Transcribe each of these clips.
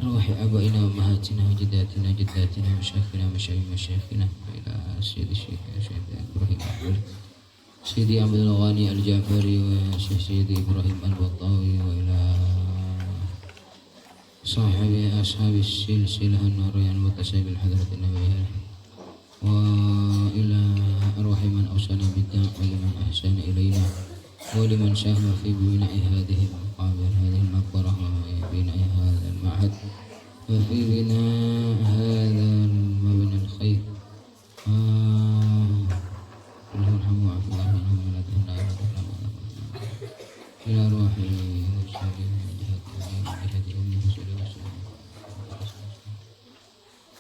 أرواح آبائنا وأمهاتنا وجداتنا وجداتنا ومشايخنا ومشايخ مشايخنا وإلى سيد الشيخ إبراهيم عبد سيدي عبد الغني الجعفري وشيخ سيدي إبراهيم البطاوي وإلى صاحب أصحاب السلسلة النورية المتسابة بالحضرة النبوية وإلى أرواح من أوصانا بالدعاء ولمن أحسن إلينا ولمن ساهم في بناء هذه المقابر هذه المقبرة وبناء هذا المعهد وفي بناء هذا المبنى الخير الله يرحمه ويعفو عنهم ولا تهنا إلى أرواح الصالحين من جهة أمه صلى الله عليه وسلم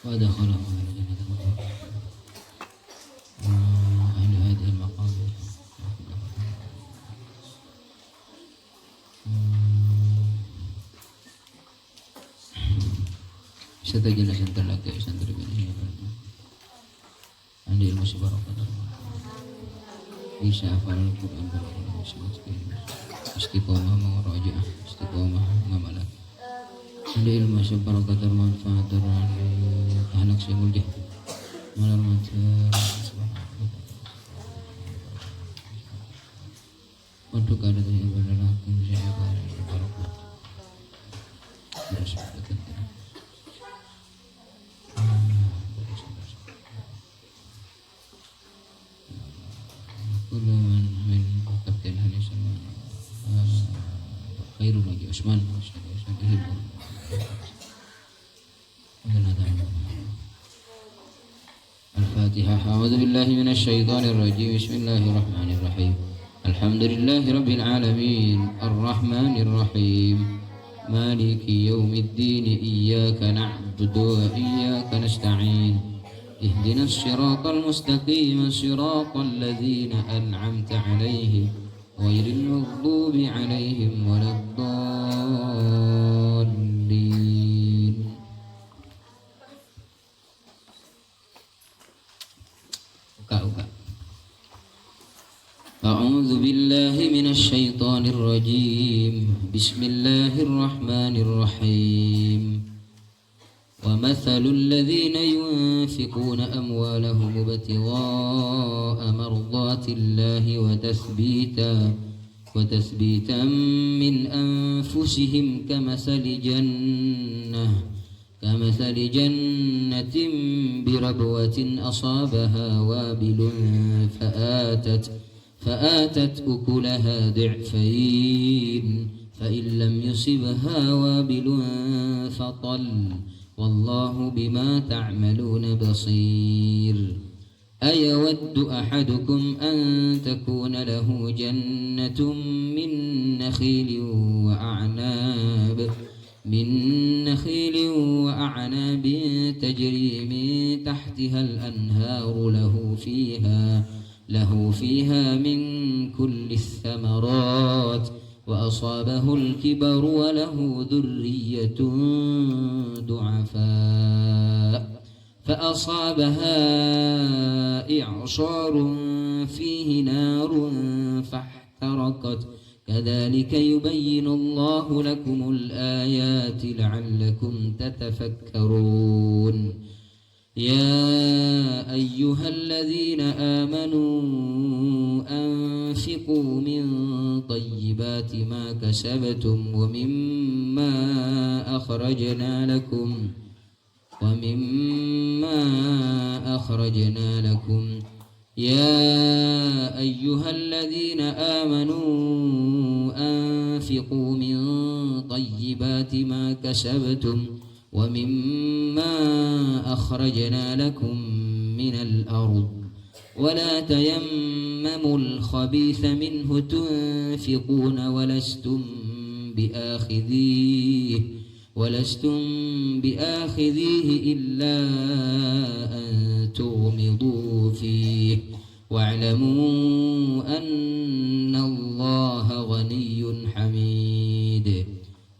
وأدخلهم إلى جنة وأهل هذه المقابر serta jelasan terlaki santri ini andi ilmu sebarokah bisa hafal Al-Quran istiqomah mengurojaah istiqomah ngamalan andi ilmu sebarokah termanfaat anak saya mulia malam untuk ada yang berlaku saya barokah terus من كابتن هاني sama Khairul lagi Usman الفاتحة أعوذ بالله من الشيطان الرجيم بسم الله الرحمن الرحيم الحمد لله رب العالمين الرحمن الرحيم مالك يوم الدين إياك نعبد وإياك نستعين اهدنا الصراط المستقيم صراط الذين أنعمت عليهم غير المغضوب عليهم ولا الضالين أعوذ بالله من الشيطان الرجيم بسم الله الرحمن الرحيم ومثل الذين ينفقون أموالهم ابتغاء مرضات الله وتثبيتا من أنفسهم كمثل جنة بربوة أصابها وابل فآتت أكلها ضعفين فإن لم يصبها وابل فطل والله بما تعملون بصير أيود أحدكم أن تكون له جنة من نخيل وأعناب تجري من تحتها الأنهار له فيها من كل الثمرات وأصابه الكبر وله ذرية ضعفاء فأصابها إعصار فيه نار فاحترقت كذلك يبين الله لكم الآيات لعلكم تتفكرون يا أيها الذين آمنوا أنفقوا من طيبات ما كسبتم ومما أخرجنا لكم يا أيها الذين آمنوا أنفقوا من طيبات ما كسبتم ومما أخرجنا لكم من الأرض ولا تيمموا الخبيث منه تنفقون ولستم بآخذيه إلا أن تغمضوا فيه واعلموا أن الله غني حميد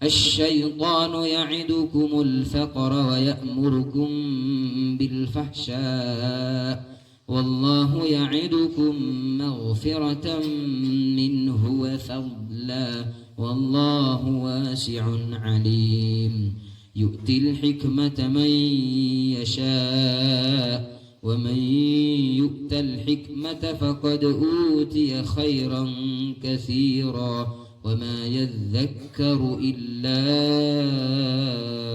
الشيطان يعدكم الفقر ويأمركم بالفحشاء والله يعدكم مغفرة منه وفضلا والله واسع عليم يؤتي الحكمة من يشاء ومن يؤت الحكمة فقد أوتي خيرا كثيرا وما يذكر إلا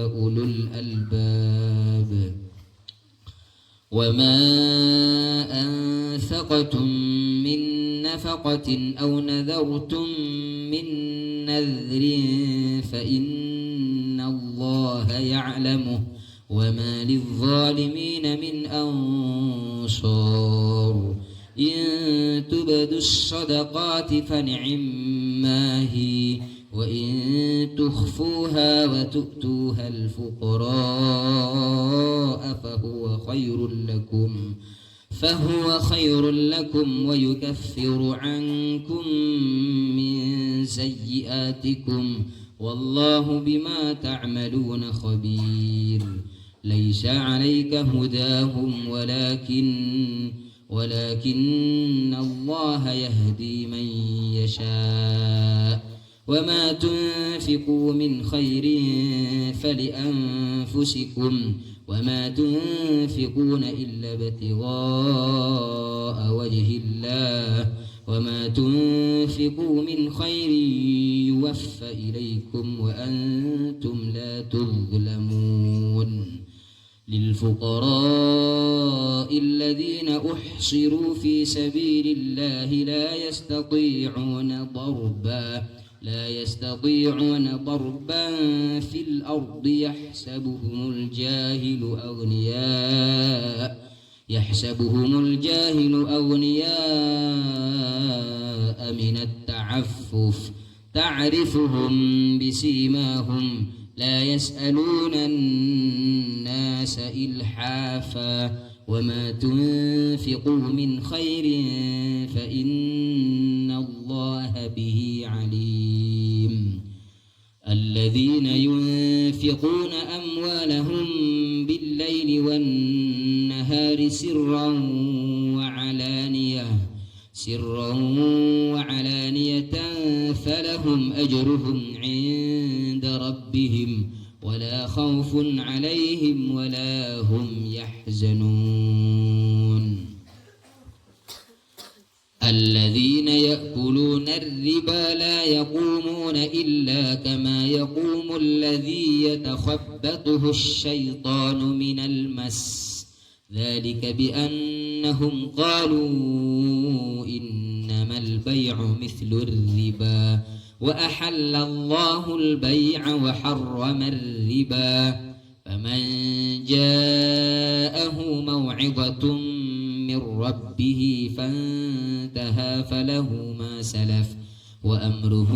أولو الألباب وما أنفقتم من نفقة أو نذرتم من نذر فإن الله يعلمه وما للظالمين من أنصار إن تبدوا الصدقات فنعما هي وإن تخفوها وتؤتوها الفقراء فهو خير لكم ويكفر عنكم من سيئاتكم والله بما تعملون خبير ليس عليك هداهم ولكن الله يهدي من يشاء وما تنفقوا من خير فلأنفسكم وما تنفقون إلا ابتغاء وجه الله وما تنفقوا من خير يوفى إليكم وأنتم لا تظلمون للفقراء الذين أحصروا في سبيل الله لا يستطيعون ضربا في الأرض يحسبهم الجاهل أغنياء من التعفف تعرفهم بسيماهم لا يسألون الناس إلحافا وما تنفقوا من خير فإن الله به عليم الذين ينفقون أموالهم بالليل والنهار سرا وعلانية فلهم أجرهم عند ربهم ولا خوف عليهم ولا هم يحزنون الذين يأكلون الربا لا يقومون إلا كما يقوم الذي يتخبطه الشيطان من المس ذلك بأنهم قالوا إنما البيع مثل الربا وأحل الله البيع وحرم الربا فمن جاءه موعظة من ربه فانتهى فله ما سلف وأمره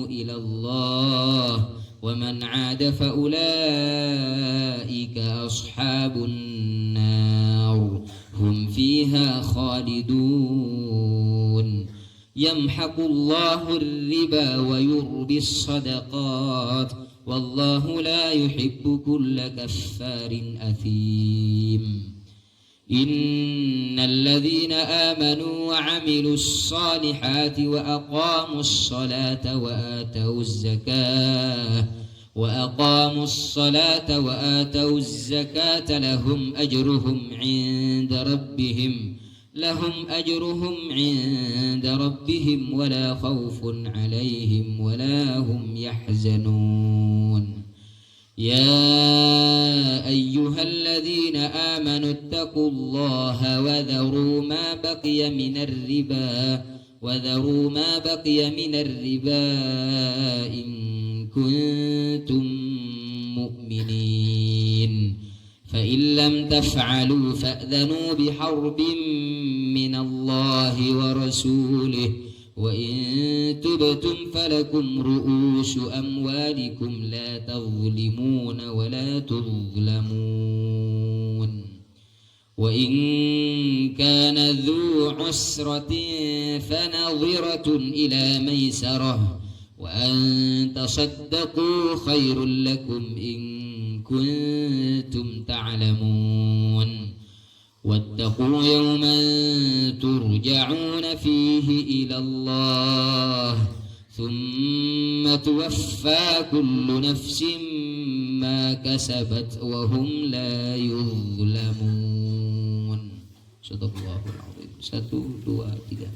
إلى الله ومن عاد فأولئك أصحاب النار هم فيها خالدون يمحق الله الربا ويربي الصدقات والله لا يحب كل كفار أثيم إن الذين آمنوا وعملوا الصالحات وأقاموا الصلاة وآتوا الزكاة لهم أجرهم عند ربهم ولا خوف عليهم ولا هم يحزنون يا أيها الذين آمنوا اتقوا الله وذروا ما بقي من الربا إن كنتم مؤمنين فإن لم تفعلوا فأذنوا بحرب من الله ورسوله وإن تبتم فلكم رؤوس أموالكم لا تظلمون ولا تظلمون وإن كان ذو عسرة فنظرة إلى ميسرة وأن تصدقوا خير لكم إن كنتم تعلمون واتقوا يوما ترجعون فيه إلى الله ثم توفى كل نفس ما كسبت وهم لا يظلمون. صدق الله العظيم. 1, 2, 3.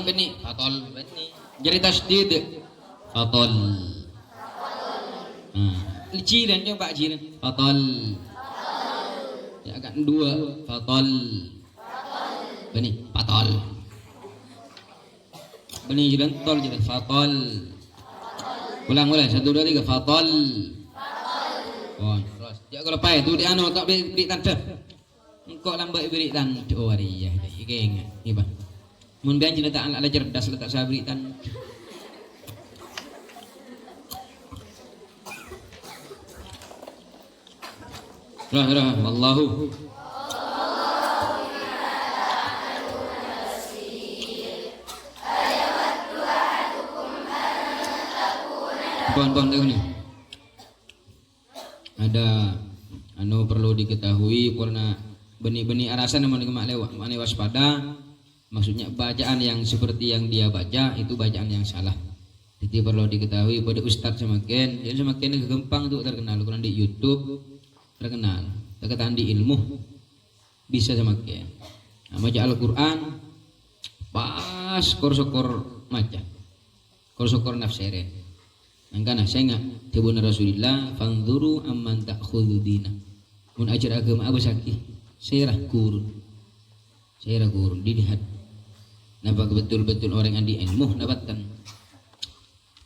Bani fatol bani jadi tasdid fatol jiran coba jiran fatol ya agak dua fatol bani fatol bani jiran tol jadi fatol ulang 1, 2, 3 fatol oh terus ya kalau pai tu dia anu tak beri tanda engkau lambat beri tanda oh ya ini ni bang mun bian jina tak ala cerdas letak sabritan rah wallahu Bon ni ada anu perlu diketahui karena benih-benih arasan yang mana waspada. Maksudnya bacaan yang seperti yang dia baca itu bacaan yang salah. Jadi perlu diketahui pada ustadz semakin gampang untuk terkenal. Kalau di YouTube terkenal, terkenal di ilmu bisa semakin. Nah, baca Al-Quran pas kor-sokor maca, kor-sokor nafsirin. Angkana saya ingat tebuna Rasulullah fanzuru amman ta'khudhu dina. Mun ajar agama apa sakit? Serah kurun dilihat. Nampak betul-betul orang yang di ilmu dapatkan.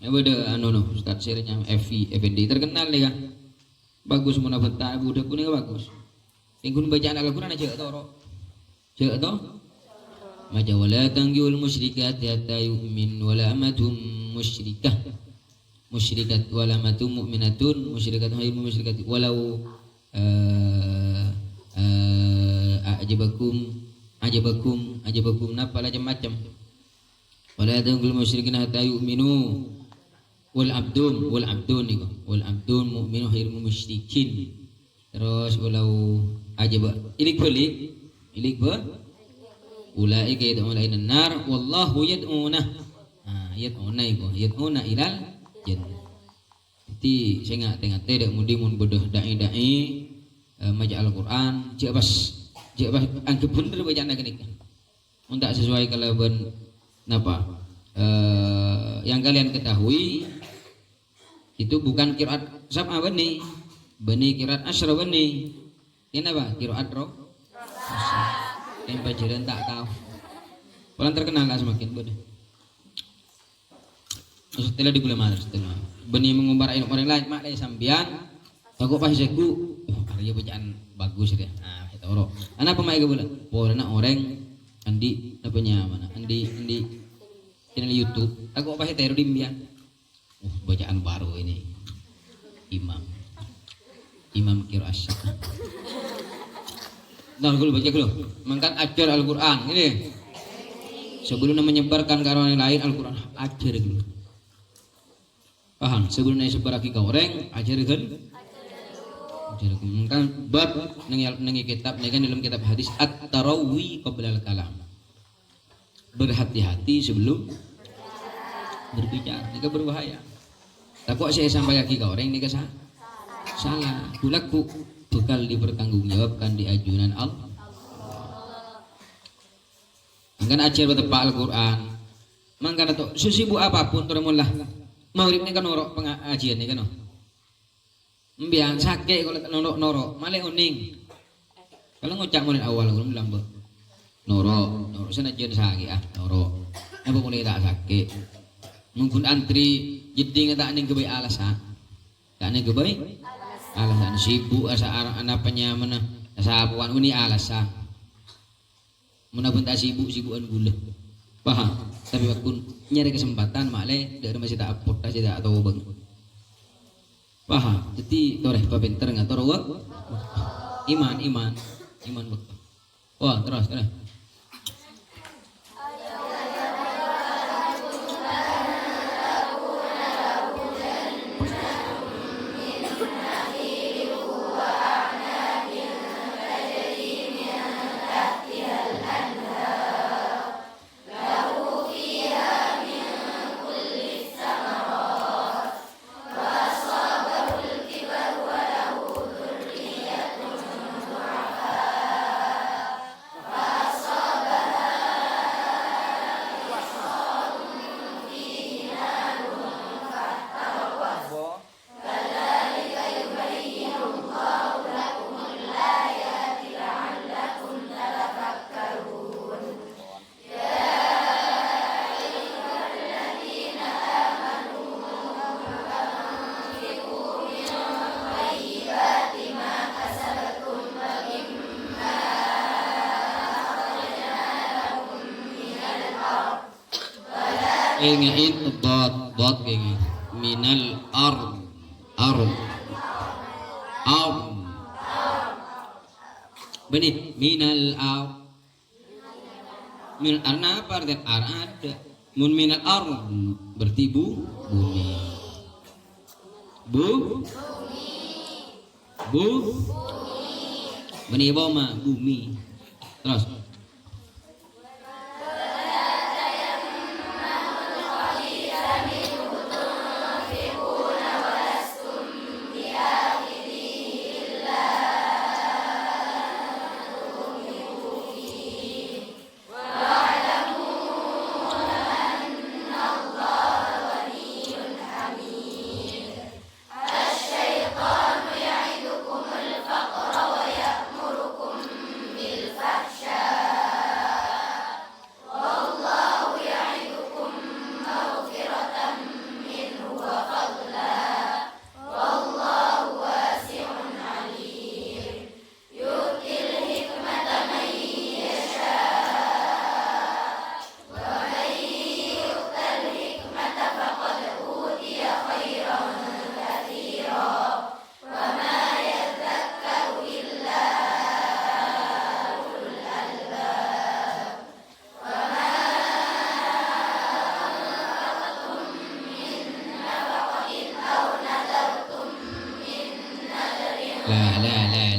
Ya beda Ustaz Sirnya FD terkenal ya. Bagus mun dapat tabu udah kuning bagus. Tingkun bacaan Al-Qur'an aja toro. Cek to? Maja wala tangjul musyrikat hatta yu'min wala amatum musyrikah. Musyrikat wala amatum mu'minatun musyrikat hayy musyrikat walau ajabakum napa macam wala tanggul musyrikin hatta yu'minu wal abdun mu'minu khairu musyrikin. Terus walau ajaba ilik ba ulaika yad'una ila nar wallahu yad'una yad'una ilal jannah. Jadi saya nggak tengah mudi mun bodoh dai maca Al-Qur'an cek pas anggap bener bacaan gini untuk sesuai kalaban napa yang kalian ketahui itu bukan qiraat sab'a bani qiraat asyra bani ini apa qiraat roh yang pelajaran tak tahu orang terkenal lah semakin bodoh setelah di bulan Maret setelah bani mengumbar ilmu orang lain mak lain sambian takut pas seku karya bacaan bagus dia toro. Anak pemain bulan. Anak orang andi apanya mana? Andi channel YouTube. Aku apa heteru dimbian. Bacaan baru ini. Imam qiraat. Nah, gue baca dulu. Mangkat ajar Al-Qur'an ini. Sebelum menyebarkan ke orang lain Al-Qur'an ajar dulu. Paham? Sebelum sebar ke orang ajarkan kan bab nengi kitab kan dalam kitab hadis at-tarawwi qabla al-kalam. Berhati-hati sebelum berbicara, ini berbahaya. Takut saya sampaikan ke orang ini salah. Kulaku bakal dipertanggungjawabkan di ajunan Allah. Kan ajar betepak Al-Qur'an. Mangkana to sesibuk apapun termulah. Maurib ini kan norok pengajian ini kan. Biang sakit kalau norok malah uning. Kalau ngucap mulai awal belum bilang norok sana jen sakit norok. Apa mulai tak sakit. Mungkin antri jadi tak ning kebaik alasan. Tak ning kebaik alasan sibuk asa anak penyaman Sapuan uni alasan. Munapun tak sibuk-sibukan gula. Paham? Tapi waktu nyari kesempatan makle dari masih tak upload aja tak tahu bang. Paham? Jadi toreh papinter nggak toro wak. Iman waktu. Wah terus. Ingat dot gini minal ard benih minal ard min arna apa artinya ada mun minal ard berarti bumi benih bumi terus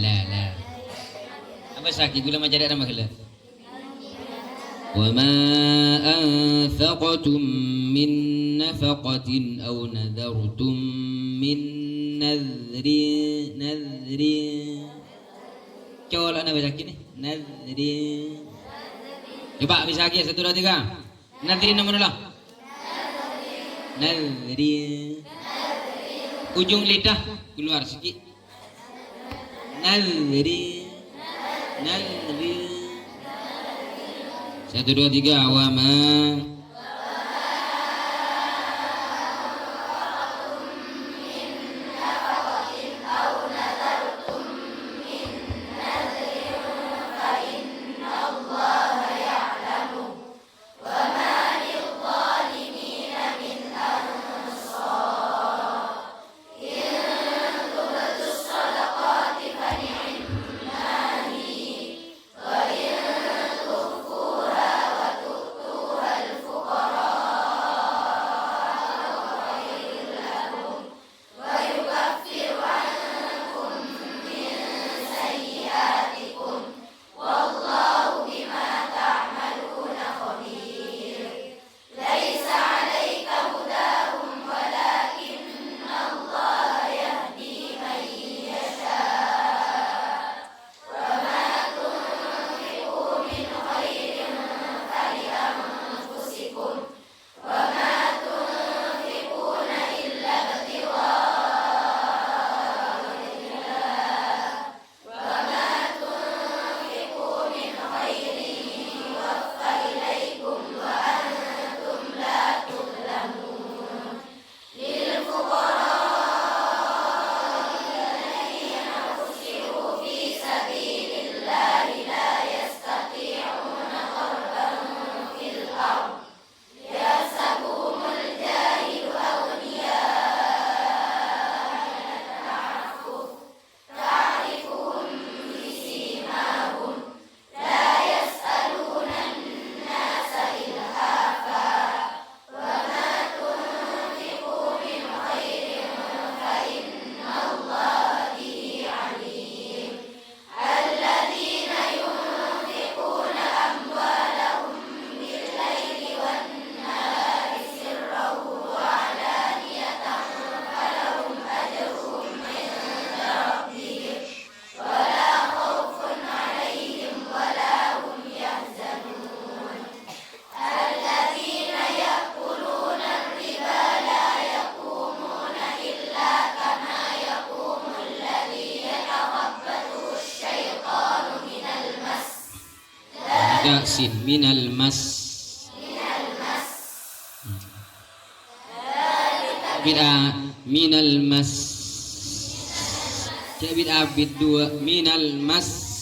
La. Apa sakit gula macam ada makhluk. Wa ma anfaqtum min nafaqatin aw nadartum min nadri. Coba nak baca sakit ni. Nadri. Coba bisa lagi 1 2 3. Nadri nama dulu. Nadri. Ujung lidah keluar sikit. Nadri 1 2 3 awama Tiga sin minal mas. Bid'ah minal mas. Cek bid'ah bid dua minal mas.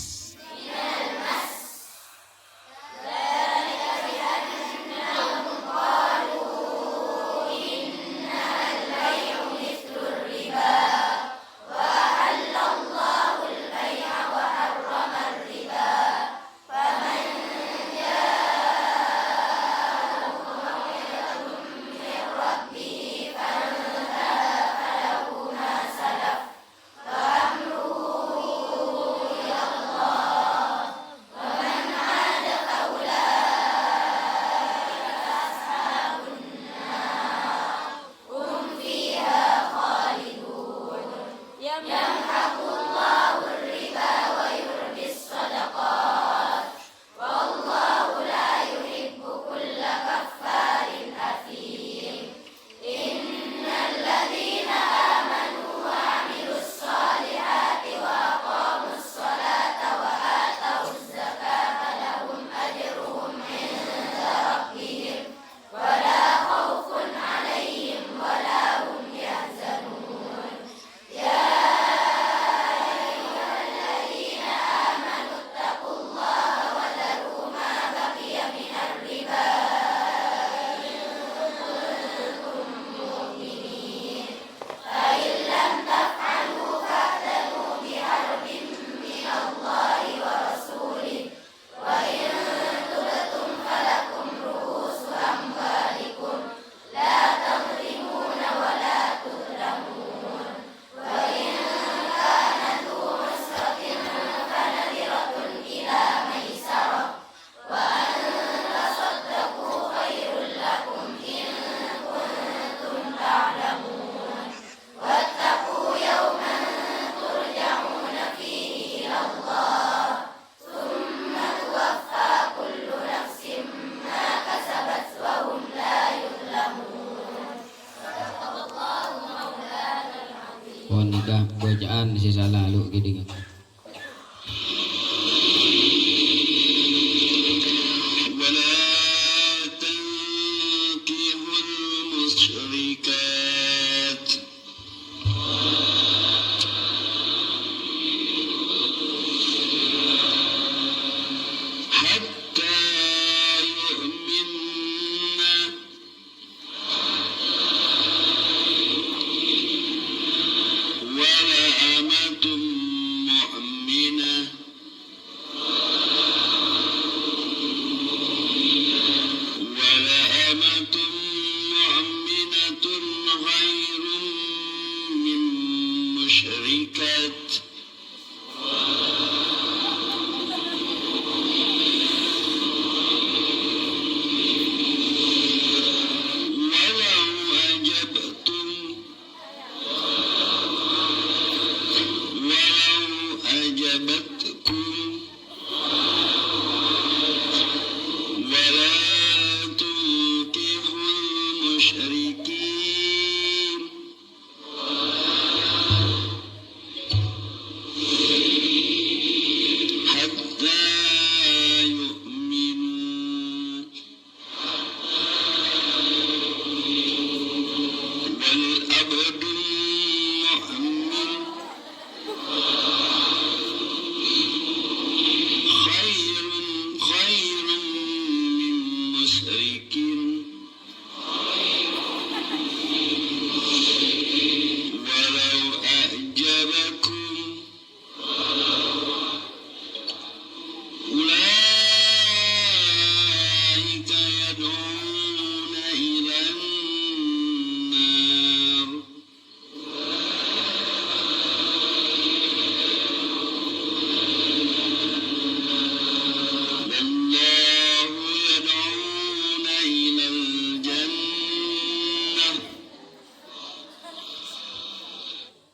Nikah bacaan sisa lalu gini kan.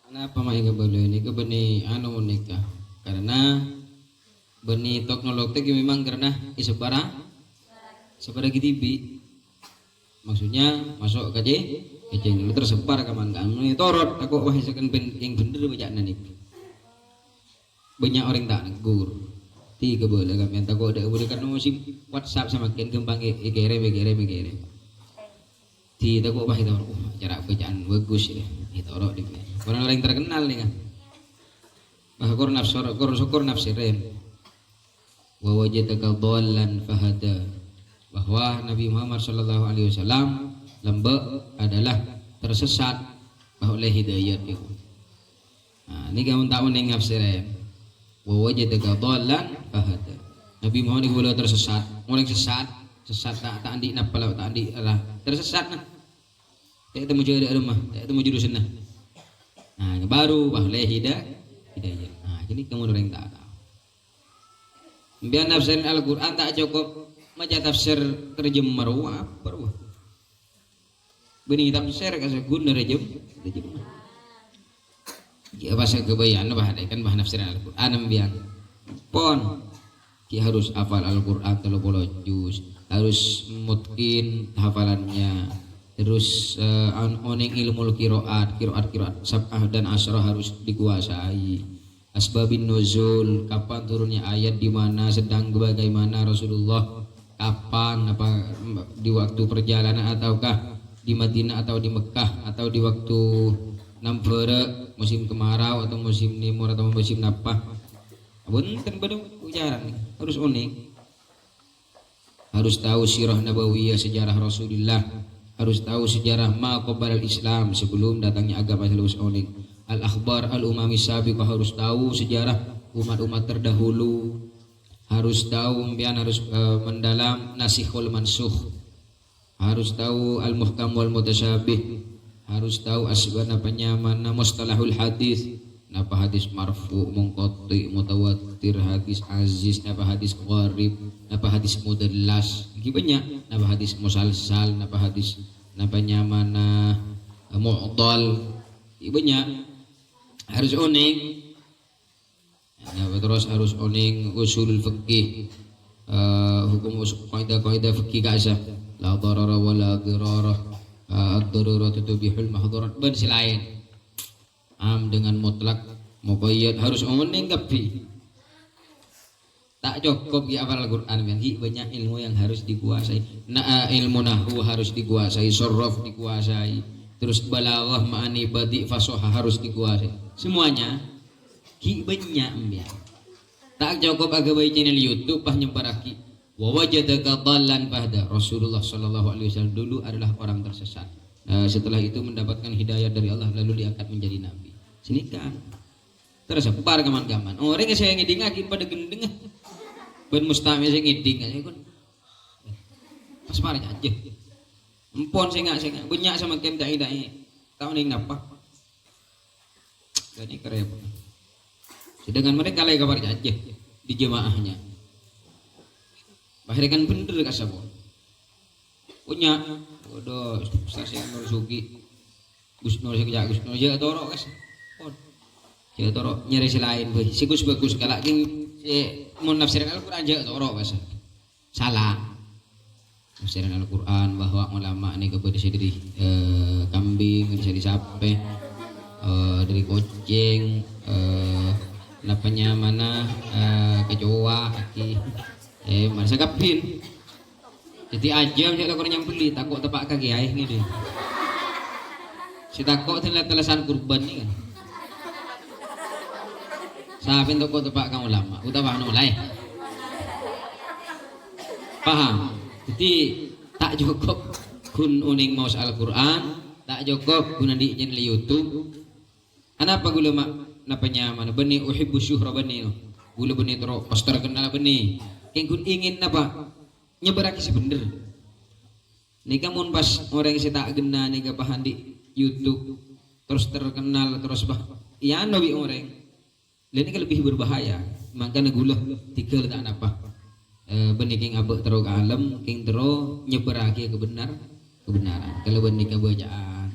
Kenapa mai kebeli ini kebeni anu nikah? Karena beni teknologi memang karena isepara TV. Maksudnya masuk ke channel tersebar kaman kamu torot aku wahisakan yang bener baca nih. Banyak orang tak negur. Ti ke boleh kami yang takut ada boleh karena musim WhatsApp semakin kembang igere. Ti takut bah itu cara bacaan bagus ya. Itu orang di orang lain terkenal nih kan. Bah syukur nafsirin. Wa wajadaka dhallan fahada. Bahwa Nabi Muhammad sallallahu alaihi wasallam lembek adalah tersesat oleh hidayat itu. Nah, ini kamu tak uning nafsirin. Wa wajadaka dhallan fahada. Nabi Muhammad itu tersesat, orang sesat tak andi napala tak andi lah tersesat nah. Tak temu jadi rumah, tak temu juru sunnah. Nah, baru bahwa hidayah. Nah, jadi kamu orang tak tahu. Biar nafsirin Al-Qur'an tak cukup maca tafsir terjemah apa. Benih tafsir kasih guna terjemah. Ya bahasa kebayaan bah kan bah nafsiran Al-Qur'an ambiang. Pon ki harus hafal Al-Qur'an 30 juz, harus mutkin hafalannya. Terus oning ilmu qiraat sab'ah dan asyrah harus dikuasai. Asbabin nuzul, kapan turunnya ayat, di mana, sedang bagaimana Rasulullah, kapan, apa di waktu perjalanan ataukah di Madinah atau di Mekah atau di waktu nampere musim kemarau atau musim nimur atau musim napah. Bunten bener ujaran harus unik. Harus tahu sirah nabawiyah, sejarah Rasulullah. Harus tahu sejarah ma qabala Islam, sebelum datangnya agama halus unik. Al-akhbar al-umami sabiqah, harus tahu sejarah umat-umat terdahulu. Harus tahu harus mendalam nasikhul mansukh. Harus tahu al-muhkam wal mutasyabih. Harus tahu asbab mana mustalahul hadis, napa hadis marfu, munqati, mutawatir, hadis aziz, napa hadis gharib, napa hadis mudallas, banyak, napa hadis musalsal, napa hadis napanya mana mu'dal, banyak. Harus uning. Nah, terus harus uning usulul fikih, hukum kaidah fikih kasah, la darara wa la dirara, ad-darurat tubihul mahdhurat, dan selain dengan mutlak muqayyad. Harus uning kapi. Tak cukup ya hafal Al-Qur'an, banyak ilmu yang harus dikuasai. Ilmu nahwu harus dikuasai, sharaf dikuasai, terus balaghah, ma'ani, badi, fasahah harus dikuasai. Semuanya banyak ya. Tak cukup agak baik channel YouTube bah nyebaraki wa wajadaka dhallan fahda. Rasulullah sallallahu alaihi wasallam dulu adalah orang tersesat. Setelah itu mendapatkan hidayah dari Allah, lalu diangkat menjadi nabi. Sini kan tersebar kaman-kaman. Orang yang saya ngiding lagi pada gendeng. Ben mustami saya ngiding aja kan. Pas marah aja. Empon saya enggak banyak sama kem dai-dai. Tahu ning apa? Jadi keren. Sedangkan mereka lagi kabar aja di jemaahnya. Bahkan kan bener kasabon. Punya waduh stasiun Nur Sugi. Gus Nur jaga torok kas. Jaga torok nyari selain boy. Si Gus bagus kalak king mun nafsiran Al-Qur'an jaga torok kas. Salah. Nafsiran Al-Qur'an bahwa ulama ini kepada dari kambing, dari sapi, dari kucing, napanya mana kecoa kaki mana sagapin. Jadi aja dia lakukan yang beli takut tepak kaki ayah gitu. Si takut telesan kurban ni kan. Sapin takut tepak kamu lama. Utama nolai. Paham? Jadi tak cukup kun uning maus Al-Qur'an, tak cukup kun di channel YouTube. Kenapa gula mak napanya mana benih uhibbu syuhra benih. Gula benih terus poster kenal benih. Yang kun ingin apa? Nyebaraki sebener. Nika mun pas orang yang tak gena nika pahan di YouTube terus terkenal terus bah ya nabi orang lain kan lebih berbahaya. Makanya gula tiga tak apa benih king abek terus alam king terus nyebaraki kebenaran. Kalau benih kebacaan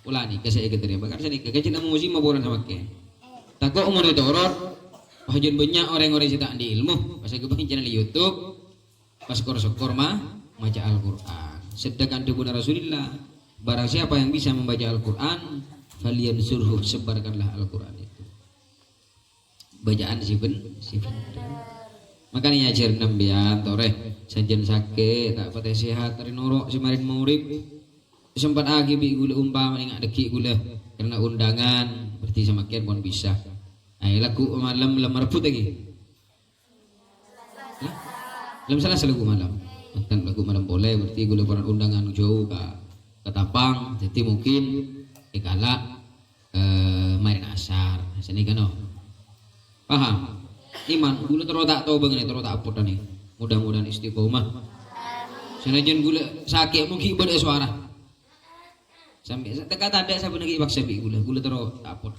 ulah nih saya keterima bakar saya nika kecil namu musim maburan sama ke takut umur itu orang hajun banyak orang-orang yang tak di ilmu pas aku bikin channel YouTube pas syukur mah baca Al-Qur'an. Sedangkan tubuh Rasulullah, barang siapa yang bisa membaca Al-Qur'an, kalian suruh sebarkanlah Al-Qur'an itu. Bacaan si bener. Makanya ajar nambian tore sajen sakit tak patah sehat tari norok semarin maurib sempat agi bi gula umpama ingat deki gula karena undangan berarti semakin pun bisa. Ay lagu malam lam merebut lagi. Lam salah lagu malam. Kan lagu malam boleh berarti gula peran undangan jauh ke Tapang jadi mungkin dikala main asar. Sini kan oh. Paham? Iman gula terus tak tahu banget terus tak apa nih. Mudah-mudahan istiqomah. Senajan gula sakit mungkin beda suara. Sampai tekat ada saben lagi paksa bi gula terus tak apa.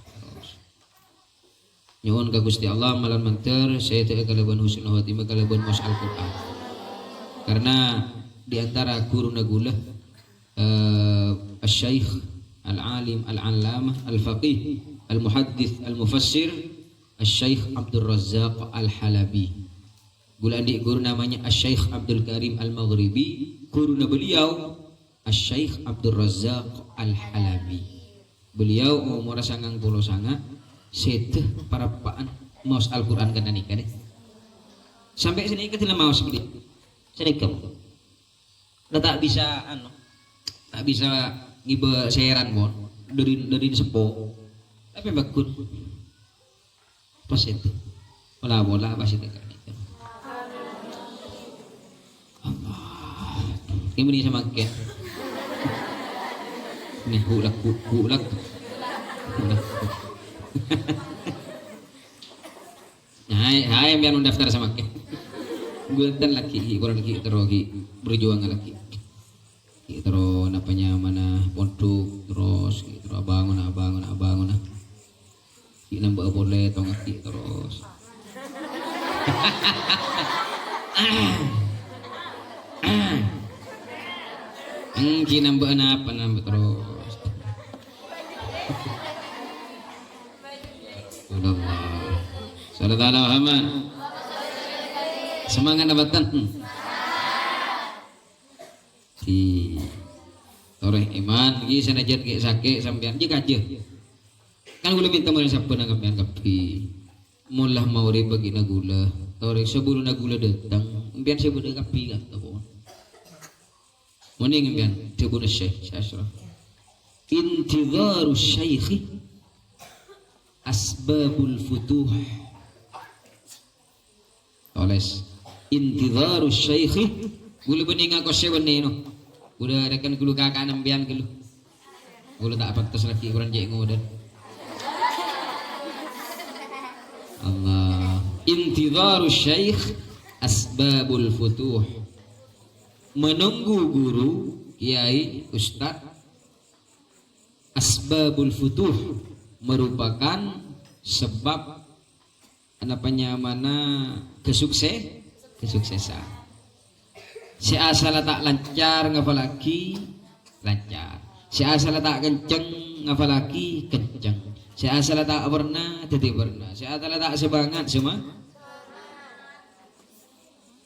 Nyuwun ka Gusti Allah malam manter saya teh kalaban husnul khotimah kalaban mas Al-Qur'an. Karena di antara guruna gula Asy-Syaikh Al-Alim Al-Allamah Al-Faqih Al-Muhaddits Al-Mufassir Asy-Syaikh Abdul Razzaq Al-Halabi. Gula adik guru namanya Asy-Syaikh Abdul Karim Al-Maghribi, guruna beliau Asy-Syaikh Abdul Razzaq Al-Halabi. Beliau umur sangang puluh sanga seteh parapaan maos Al-Quran kena nikah deh. Sampai sini kita maos gede. Sedekap. Tak bisa tak bisa ngibe seheran bon dari sepo. Tapi bakun. Pas itu. Bola pas itu kan. Allah. Ini sama ke. Nih hulak. Hai biar mendaftar sama ke. Gue dan laki orang laki terogi berjuang laki. Terus apanya mana pondok terus terus bangun. Ki nambah boleh tong laki terus. Ki nambah terus. Allah. Sallallahu Muhammad. Semangat dapatan. Di toreh iman iki senajan ki sakit sampean iki aja. Kan gula minta mulai siapa nang kampean kapi. Mullah maurib bagi nagula. Toreh sebelum nagula datang, impian sebut kapi kan tahu. Mending impian sebut Syekh Ashraf. Intidharu syekh asbabul futuh. Oles intidharu syekh gula beninga ko seweneh no. Gula rekan gulu kakak nambian gulu. Gula tak pantas lagi kurang jek ngodan. Allah. Intidharu syekh asbabul futuh. Menunggu guru, kiai, ustaz asbabul futuh merupakan sebab mana kesuksesan. Si asal tak lancar ngapalaki lancar. Si asal tak kenceng ngapalaki kenceng. Si asal tak pernah jadi pernah. Si asal tak semangat semua.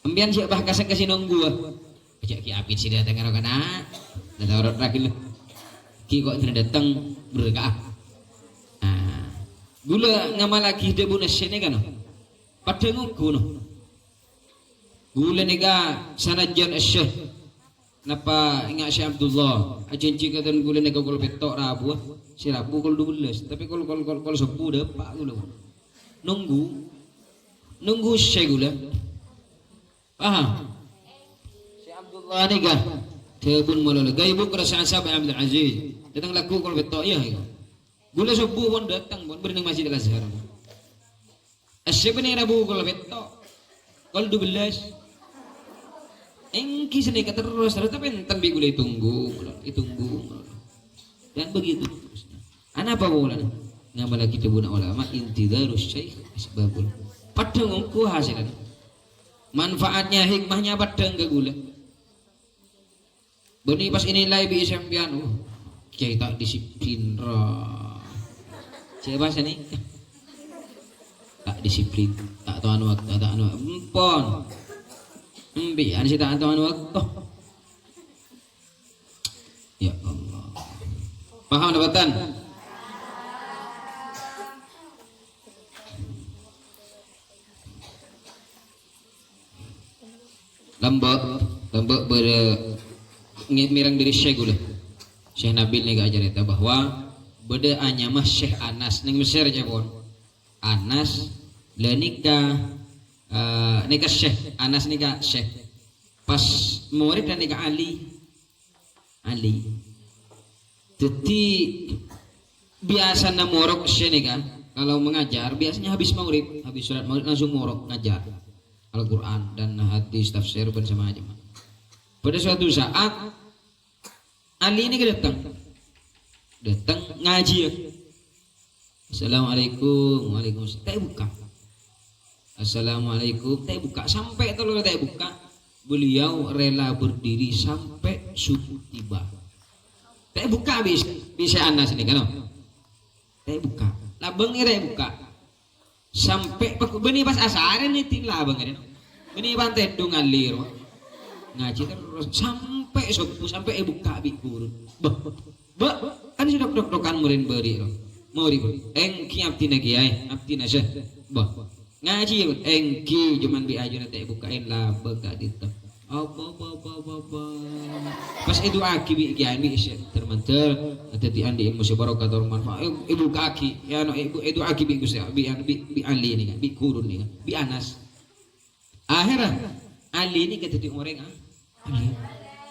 Ambian siapa kasih kasih nunggu. Kejak ki apit si datang karo kana. Datang orang rakil. Ki kok tidak datang berkah. Gula ngamalaki de bunas sene kan. Padang kuno. Gula nega sanajan Syekh. Napa ingat Syekh Abdullah. Ajen jika dan gula nega kol petok rabu. Si rabu kol 12. Tapi kol 10 depak gula. Nunggu Syekh gula. Paham? Syekh Abdullah nega kebun mulai gaibu kerasaan sahabat Abdul Aziz. Datang laku kol petok ya. Gula subuh pun datang pun berneng Masjid Al-Azhar. Asyik ni rabu kalau betok, kalau 12, engki seni terus tapi tanbi gula ditunggu, dan begitu terusnya. Anak apa bulan? Nama lagi tebuna ulama intidharus syekh asbabul. Padang engku hasilnya. Manfaatnya hikmahnya padang ke gula. Bani pas ini live sampean, kiai tak disiplin ra. Siapa sini? Tak disiplin, tak tahu waktu, tak tahu empon. Ambil, si tak tahu waktu. Ya Allah. Paham dapatan? lembek mirang diri Syekh gula Syekh Nabil nih ajar eta bahwa beda anya mah Syekh Anas ning Mesir aja pun Anas le nikah Syekh Anas nikah Syekh pas murid dan nikah Ali jadi biasa morok Syekh nikah kalau mengajar biasanya habis sholat maghrib langsung morok ngajar Al-Quran dan hadis tafsir bersama aja. Pada suatu saat Ali ini datang ngaji ya. Assalamualaikum, waalaikumsalam. Tak buka. Assalamualaikum, tak buka sampai telur tak buka. Beliau rela berdiri sampai subuh tiba. Tak buka bisa Anas ini kan? Tak buka. Labeng ini tak buka. Sampai benih pas asar ini tilah bang ini benih pantai dungan liru ngaji terus sampai subuh sampai buka bikur kan sudah dok-dokan murid beri mau ribut engki abdi nagi abdi nasa ngaji engki cuman bi aja nanti bukain lah beka ditem apa pas itu aki bi kiai bi termentel tadi andi ilmu sebarokah manfaat ibu kaki ya no ibu itu aki bi gus bi Ali ini kan bi kurun ini kan bi Anas akhirnya Ali ini ketika orang Ali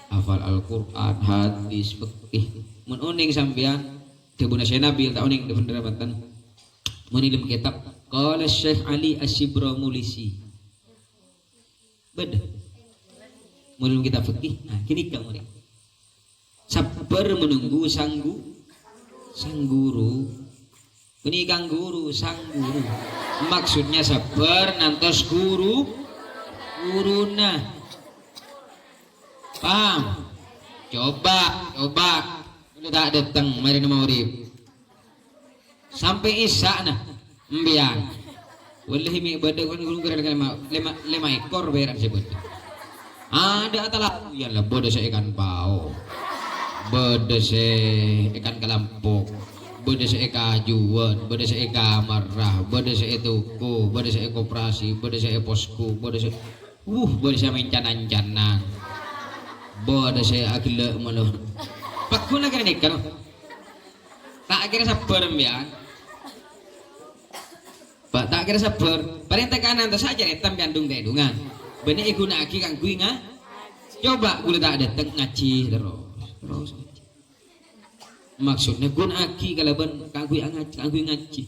hafal Al-Quran hadis fikih mun uning sampean tebuna Syekh Nabil tak uning di penderabatan mun ilmu kitab qala Syekh Ali Asy-Shibramulisi beda mulai kita fikih, nah kini kamu nih sabar menunggu sang guru, ini kang guru sang guru, maksudnya sabar nantos guruna, paham? Coba, udah tak datang, mari nama urip, sampai isya nah, mbiang, wallahi mi badai kan guru lima ekor beran sebut. Ada atalah ya lah bodoh se ikan pao bodoh se ikan kelampuk bodoh se kajuan bodoh se marah bodoh se tuku bodoh se koperasi bodoh se posku bodoh se bodoh se mencanan-canan bodoh se agile malu pakuna kan ikan tak kira sabar ya Pak tak kira sabar perintah kanan terus saja netam kandung tedungan benih iguna aki kang kui coba gue tak datang ngaji terus maksudnya gun aki kalau ben kang kui ngaji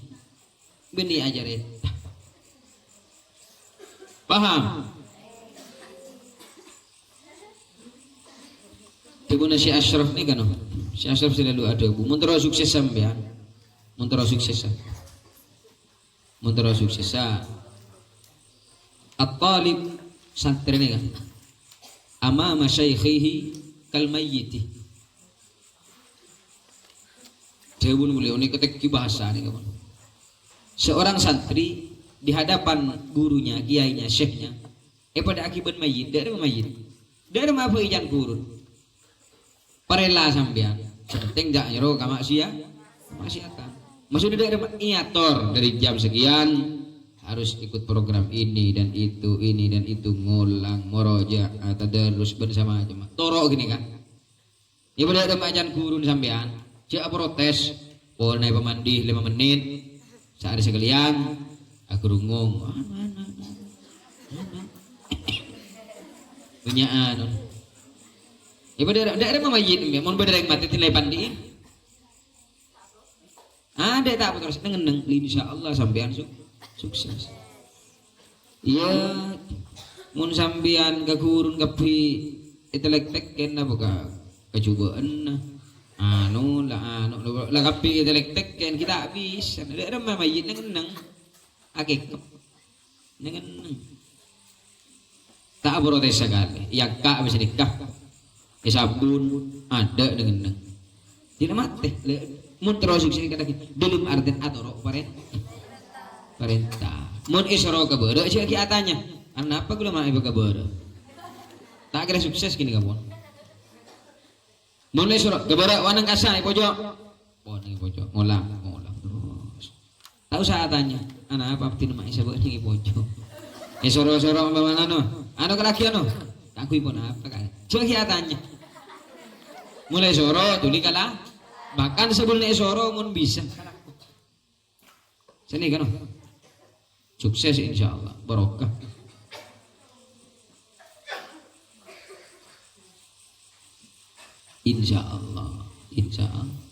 benih aja reta paham Ibuna si Ashraf nih kan si Ashraf selalu ada bu mentera sukses sampean mentera sukses at-talib santri ini kan amama syaikhihi kal mayyiti jawabun beliau ini ketika bahasa ini kawan seorang santri di hadapan gurunya kiainya syekhnya pada akibat mayyit dari apa ijan kurun parela sampean penting gak nyero ka maksiatan maksudnya dari iator dari jam sekian harus ikut program ini dan itu ngulang moroja tadarus bersama jemaah toro gini kan ya pada ada macan gurun sampean cek protes polna pemandi 5 menit sehari sekalian aku rungong mana punyaan ya pada ada mamayit mon pada yang mati tilai pandi ada tak terus ngeneng insyaallah sampean sukses iya mun sambian ka gurun kapi itelek-tek ken apa ka kecubaan anu la kapi itelek-tek ken kita habis ada mamayit nang akik nang tak protes sekali ya kak bisa nikah sabun ada dengan nang tidak mati mun terus sukses kata dalam artian atau perintah mun isro kabeur sia ki atanya apa gula mah ibu kabeur tak kira sukses gini kamu mun isro kabeur wanang kasai pojok ngulang terus tahu saya tanya anak apa tin mah isa beuni pojok isro-soro mana anu kelaki anu Aku pun apa kan? Coba kita tanya. Mulai soro tuli kalah. Bahkan sebelum soro mun bisa. Sini kan? Sukses insya Allah, barokah. Insya Allah, insya Allah.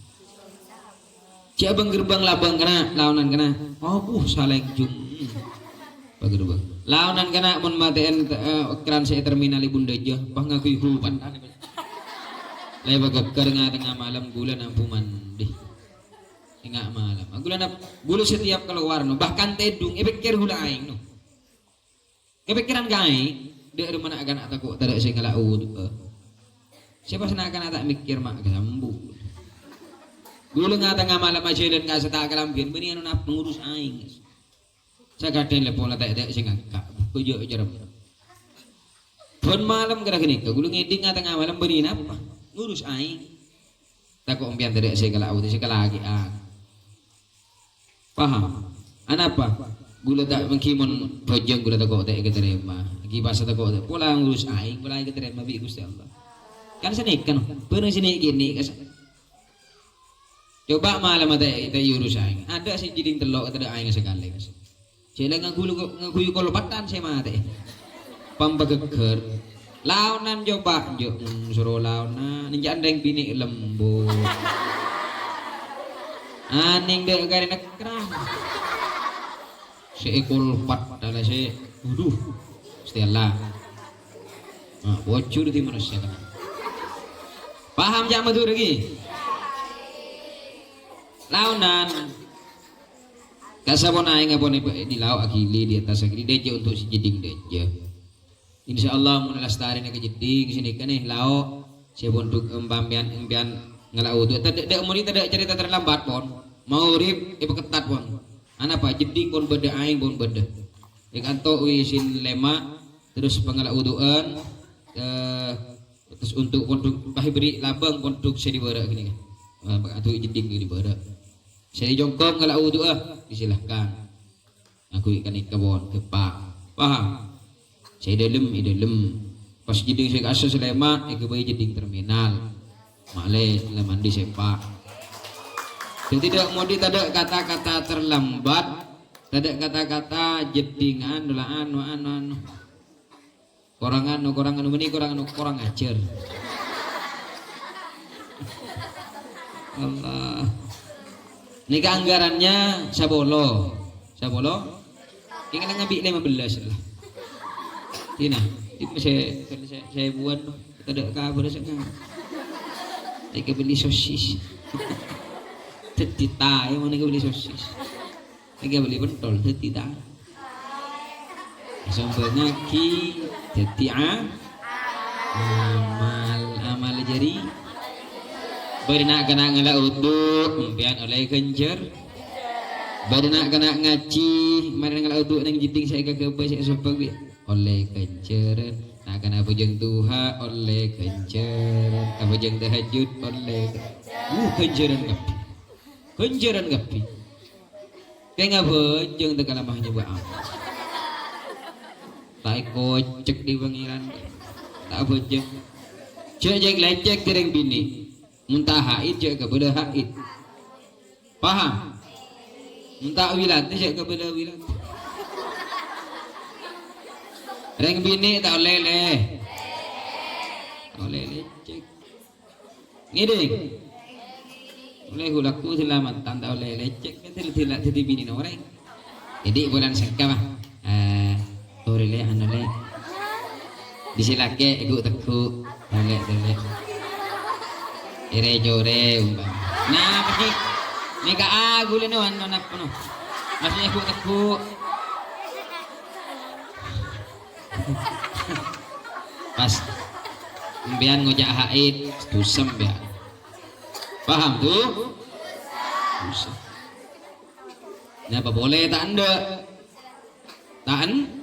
Siapa gerbang labang kena, launan kena. Oh, saleng jum. Gerbang. Launan kena mun mateen keran saya terminal Ibunda Jah, pangakui hupan. Lewa geger tengah malam gula nampu mandi. Tengah malam. Gula setiap keluar no, bahkan tedung epikir hula aing no. Kepikiran gai, dia mana akan takut tidak saya ngalaud. Siapa sana akan tak mikir mak kesambu. Dulu tengah malam aja dan nggak setak kelambin, bini anu nap mengurus aing. Saya kadang lepon tak ada saya ngangkat, kujo jarum. Pun malam kena gini, gulu ngeding tengah malam bini apa? Ngurus aing. Takut umpian tidak saya ngalaud, saya lagi Paham? Anapa? Gula tak mengkimun bojong gula takut tak keterima. Kibas takut tak pulang ngurus aing, pulang keterima bi Gusti Allah. Kan senik kan, penuh sini gini kan. Coba malam ada kita urus aing. Ada si jiding telok ada aing sekali kan. Saya ngaguyu kolopatan saya mati. Pambageger. Launan coba suruh launan. Ninja andeng bini lembut. Aning dek gari nekrang. Si kolpat adalah si. Setelah. Bocor di manusia kan. Paham jangan betul lagi? Launan kasabon aing ngapon di laut akili di atas akili deje untuk si jeding deje. Insya Allah mun lestari na jeding sini kan nih laut si untuk empampian ngalau tu. Tidak umur tidak cerita terlambat pon. Mau rib ketat pon. Anapa jeding pon beda aing pon beda. Ikanto wisin lema terus pengalauduan terus untuk beri labang untuk saya dibara gini kan. Atau jeding di bara. Saya jongkok ngalau doa disilahkan. Aku ikan kebon kepak. Paham? Saya dalam. Pas jeding saya kasih selema, bayi jeding terminal. Makleh mandi sepak. Tidak mau tidak kata-kata terlambat, tidak kata-kata jedingan dolaan anu. Korangan meni korang ajar. Allah. Nika anggarannya sabolo. Ingin ngambil 15 lah. Tina, itu saya buat tidak kabar saya. Saya beli sosis. Tetita, yang mana beli sosis. Saya beli pentol tetita. Sampainya ki tetia amal jari. Bari nak kena ngalauduk umpian oleh kencer. Bari nak kena ngaci mari ngalauduk nang jeding saya ke saya supaya oleh kencer. Nak kena bujang tuha oleh kencer. Bujang tahajud oleh kenceran gapi. Kayak ngapa bujang teka lamahnya buat apa? Tak kocek di bangiran. Tak bujang. Cek lecek tereng bini. Muntah haid cek kepada haid. Paham? Muntah wilat cek kepada wilat. Reng bini tak leleh. Tak leleh cek. Ngiding. Oleh hulaku selamat tak leleh cek. Tidak bini orang. Jadi bulan sengka mah. Torele anole. Disilake ikut teku. Tole. Ire jore umbang. Nah, pergi. Nika agul no anak no. Masih aku. Pas mbian ngojak haid, tusem ya. Paham tuh? Tusem. Kenapa boleh tak anda? Taan?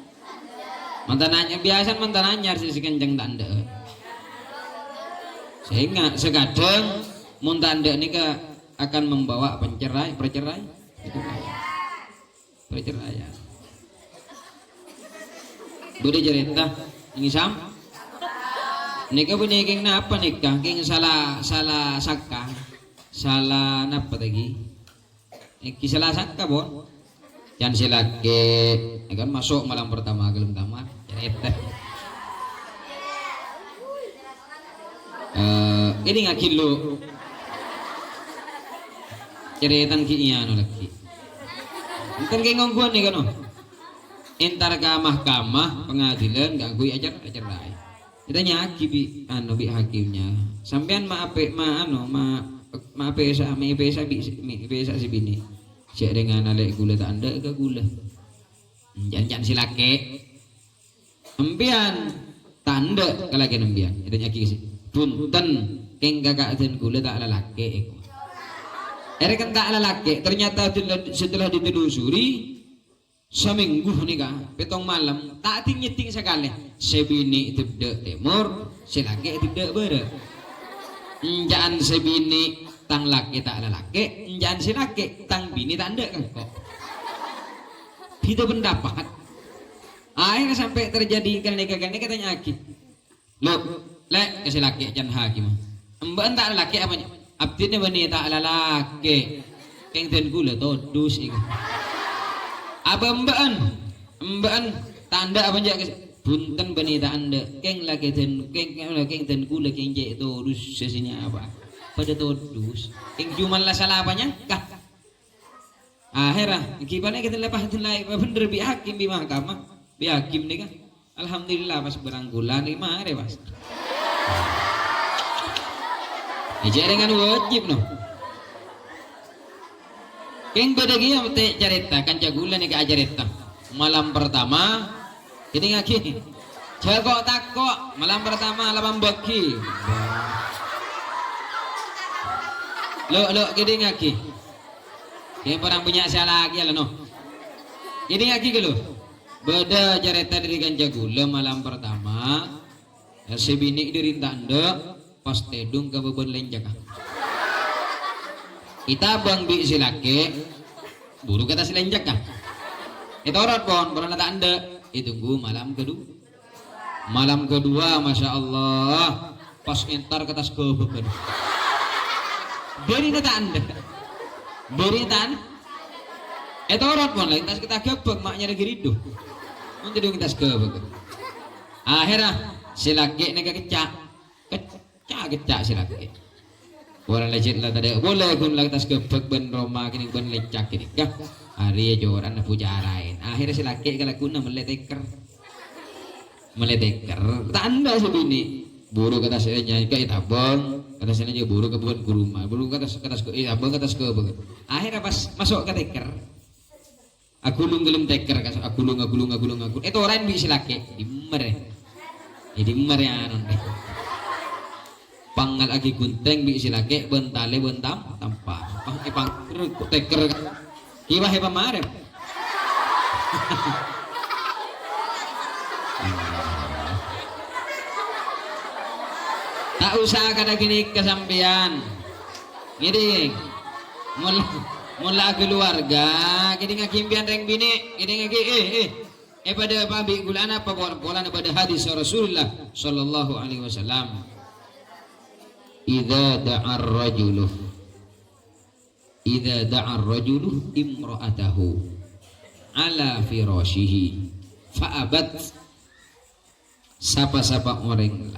Mantananya biasa mantananya harus kenceng tak anda. Sehingga sekadang muntanda ini akan membawa perceraian. Boleh cerita ini sam? Nika punya king napa nikah king salah sakka salah napa lagi iki salah sakka bon jangan silake kan masuk malam pertama gelem tamat cerita ini nggak kilo ceretan ki iya no lagi entar kayak ngongguan nih kan no entar ke mahkamah pengadilan gak gue ajar rai kita nyaki bi bi hakimnya sampean ma pesa si bini siap dengan alek gula tak anda ke gula jangan silake empian tanda kalake empian kita nyaki sih punten keng kakak dan gula tak lalake kan tak lalake ternyata setelah ditelusuri seminggu nih kak petong malam tak nyeting sekali sebini tidak timur silake tidak berat jangan sebini tang laki tak laki jangan silake tang bini tak ada kan kok itu pendapat akhirnya sampai terjadi karena katanya aki lo lek kasih laki jangan hakim mbak tak laki apa abdinya bani tak laki keng ten gula todus ini apa mbaan tanda apa aja punten bani tak anda keng laki ten gula keng je todus sesinya apa pada todus keng cuma lah salah apanya kah akhirnya gimana kita lepas nilai bener bi hakim bi mahkamah bi hakim nih kan alhamdulillah pas beranggulan nih mare pas ini dengan wajib no keng beda gini te cerita kan jagulan nih ke cerita malam pertama ini ngaki jago takok malam pertama lawan baki lo gini ngaki yang orang punya salah lagi lah no ini ngaki ke lo beda cerita dari kan jagulan malam pertama si bini dari tanda pas tedung ke beban lenjak kita bang bi silake buru kata silenjak kan itu orang pon pernah tak anda ditunggu malam kedua masya Allah pas entar ke tas kebek dari tak anda dari tan itu orang pon lain tas kita kebek maknya lagi ridu untuk dong tas kebek akhirnya silake nega kecak silake orang legit lah tadi boleh kun lagi tas kebek ben Roma kini kun lecak kini kah hari joran puja arain akhirnya si laki kalau kuna meleteker tanda sebini buru kata saya nyanyi ke itabang kata saya juga buru ke bukan kuruma buru kata ke itabang kata ke bang akhirnya pas masuk ke teker aku gelem teker aku lung itu orang bisa laki dimer ya non panggal lagi gunteng bi silake bentale bentam tampa ipang teker iba heba marep tak usah kada gini kesampian gini mula keluarga gini ngakimpian reng bini gini ngaki pada pabi gulana apa bola pada hadis Rasulullah sallallahu alaihi wasallam idza da'a ar-rajulu imra'atahu ala firashihi fa'abat sapa-sapa orang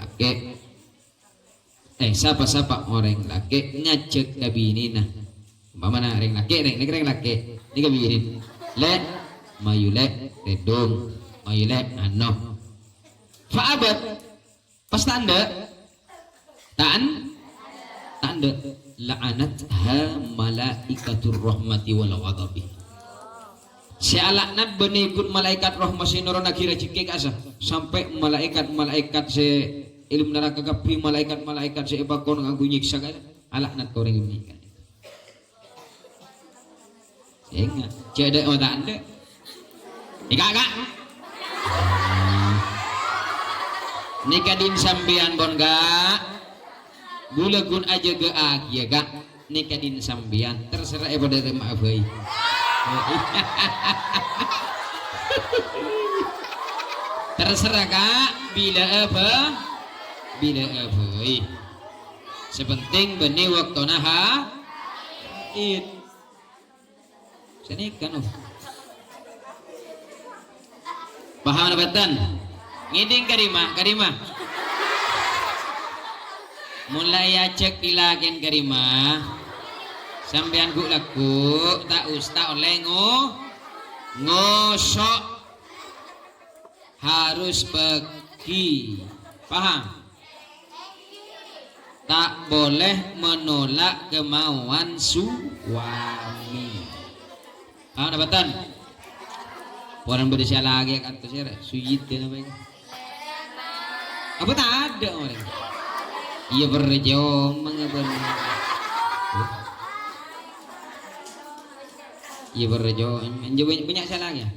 orang laki ngajak kabinina mana reng laki ni kabinin le mayule redong mayule ano fa'abat pas tanda la'anatha malaikatur rahmati wal ghadabi si alaknat benikut malaikat rahmat sinoro nakira cikik asa sampai malaikat si ilmu neraka kapi malaikat si ibakon ngaku nyiksa kan alaknat koreng ini kan ingat cedek mata anda ikak nikadin sambian bon gak gulagun aja geak ya gak nikadin sambian terserah pada maaf hei terserah kak bila apa bila euy. Sepenting benih waktu naha id. Sini kan paham nabatan? Ngiding karima. Mulai acek dilagen karima. Sampean ku laku tak usta oleh ngosok harus pergi. Paham? Tak boleh menolak kemauan suami. Paham nabatan? Orang berdesia lagi kan tuh saya sujud dia namanya. Apa tak ada orang? Iya berjauh mengabar. Iya berjauh banyak salah ya.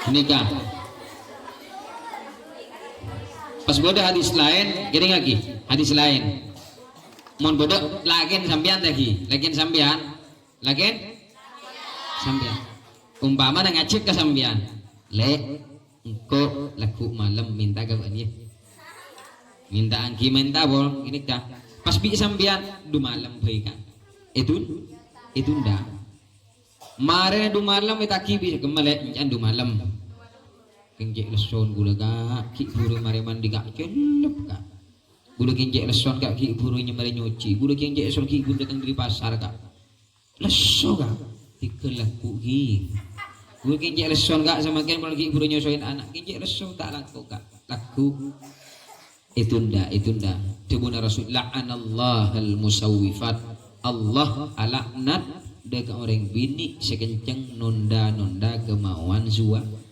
Nikah. Pas bodoh hadis lain, gini lagi hadis lain. Mon bodoh lagen sambian lagi, sambian. Umpama na ngacik ke sambian, le, engko laku malam minta gaban ya. Minta angki minta bol, ini kah? Pas bi sambian, du malam baik kan? Itu ndak. Mare du malam kita kibi kemale encan du malam. Kenjek leson gula gak, ki buru mare mandi gak kelep gak. Gula kenjek leson gak ki buru nyemare nyuci, gula kenjek leson ki gula datang dari pasar gak. Leso gak, tikel laku ki. Gula kenjek leson gak sama ken kalau ki buru nyosoin anak, kenjek leson tak laku gak, laku. Itu ndak. Tebuna Rasul la'anallahal musawwifat. Allah alaknat deka orang bini sekencang nunda kemauan suami.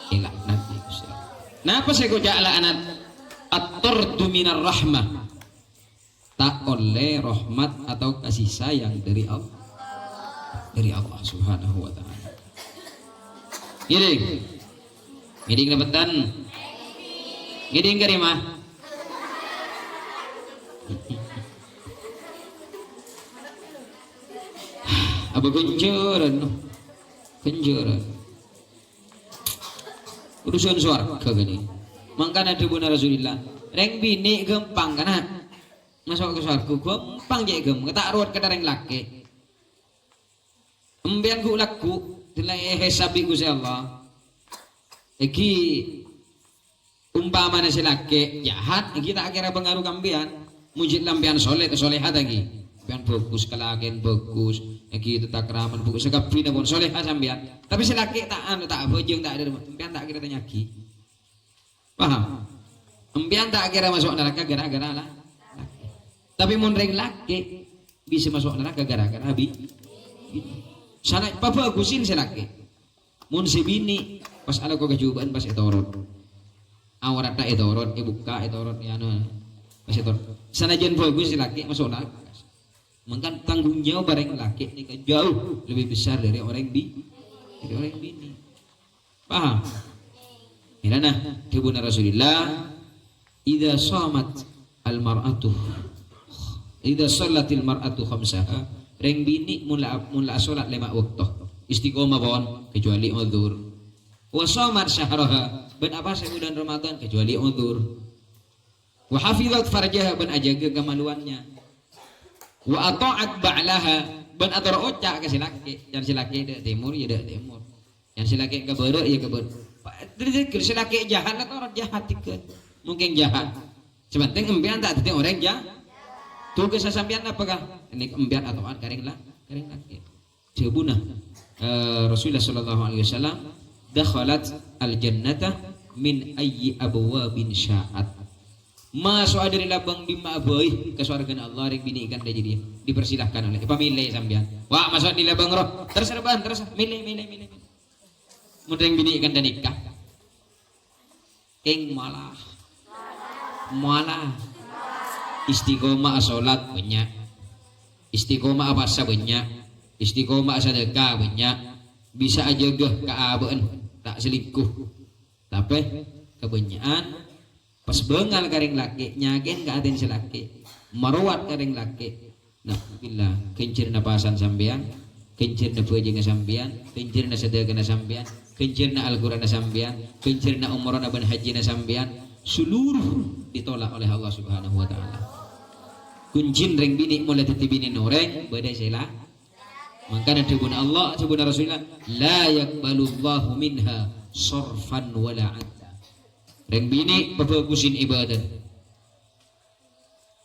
Laknat itu. Napa saya kau laknat? At-tardu minar rahmah. Tak oleh rahmat atau kasih sayang dari Allah. Dari Allah Subhanahu wa taala. Ngiding dapatan. Ngiding karimah. Apa kenjuran? Urusan suarga gini. Mangkana debuna Rasulillah. Reng bini gampang kana. Masuk ke suarga gampang je gem. Tak ruat ke reng laki. Embian ku laku dilai hesabi Gusti Allah. Eki umpama si laki jahat, kita akhirnya pengaruh kambian. Mujid lampian soleh solehat lagi. Pian bagus kelakin bagus. Eki tetap keraman bagus. Sekapi pun soleh sambian. Tapi si laki tak bojeng tak ada. Empian tak kira nyaki. Paham? Empian tak kira masuk neraka gara-gara lah. Tapi mun reng laki bisa masuk neraka gara-gara bini. Sana apa bagusin si laki. Mun si bini pas ada kau kejubaan pas etorot. Awrat tak etorot, buka etorot ya no. Pas etorot. Sana jen bagus si laki masuk neraka. Maka tanggung jawab bareng laki ini jauh lebih besar dari orang bini. Paham? Irana kebuna Rasulullah idza shamat al-mar'atu idza shallatil mar'atu khamsaha reng bini mula salat 5 waktu istiqomah bawon kecuali udzur wa shamat syahraha ben apa bulan Ramadan kecuali udzur wa hafizat farjaha ben ajaga kemaluannya wa ata'at ba'laha ban atur ocak ke silaki dan silaki de timur ya de timur yang silaki ke baru ya ke baru jadi silaki jahat atau orang jahat tiket mungkin jahat sebenarnya empian tak ada orang jahat tuh kesasampian apakah ini empian atau karing laki jebuna Rasulullah sallallahu alaihi wasallam dakhalat al jannata min ayyi abwabin sya'at masuk dari labang bima boy ke surga Allah rek bini ikan dia jadi dipersilahkan oleh pemilih sampean wah masuk di labang roh terserah milih mudeng bini ikan dan nikah keng malah istiqomah salat banyak istiqomah puasa banyak istiqomah sedekah banyak bisa aja geh keabaan tak selingkuh tapi kebanyakan pas bengal karing laki nyagen ke aten selaki meruat karing laki nah bila kencir napasan sampean kencirna puji na sambian, kencirna sedekah na sambian, kencirna Al-Quran na sambian, kencirna umrah na haji na sambian, seluruh ditolak oleh Allah Subhanahu wa taala. Kuncin reng bini mulai tetibini noreng badai sila. Maka natibun Allah, natibun Rasulullah, la yakbalullahu minha sorfan wala adda. Reng bini babagusin ibadat.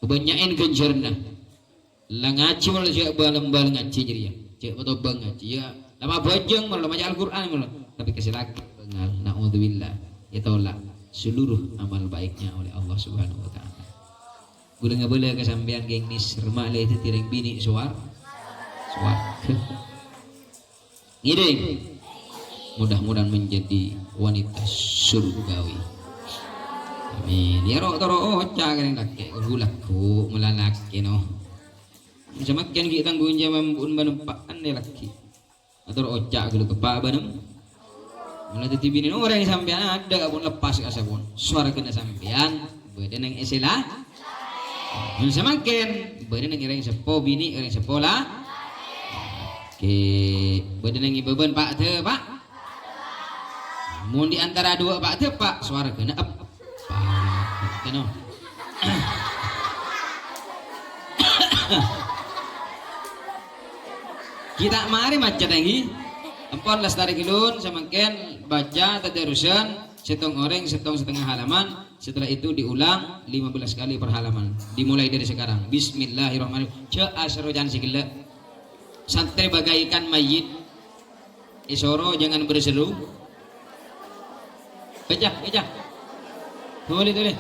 Kebanyakan kencirna. Langaci wala siya balambal ngaci jeriya. Cek betul banget ya. Lama bajang malah baca Al-Qur'an malah. Tapi kesilak bengal naudzubillah. Ya tolak seluruh amal baiknya oleh Allah Subhanahu wa taala. Gula ngabala kesambian geng ni serma le itu tireng bini suar. Gini. Mudah-mudahan menjadi wanita surgawi. Amin. Ya ro toro oca kan laki gulaku melalaki no. Semakin kita tanggung jawab menumpahkan dia laki. Atau oca gulu kepak banam. Mulai titipin ini orang yang sampean ada pun lepas ke asapun. Suara kena sampean badan yang esilah. Semakin badan yang orang sepo bini orang sepola. Oke, badan yang beban pak te pak. Mun di antara dua pak te pak suara kena up. Pak kena. Kita mari macet lagi 14 tarik kilun semakin baca tadarusan setong orang setong setengah halaman, setelah itu diulang 15 kali per halaman, dimulai dari sekarang. Bismillahirrahmanirrahim. Asro jangan sigila santai bagaikan mayit, isoro jangan berseru. Baca tulis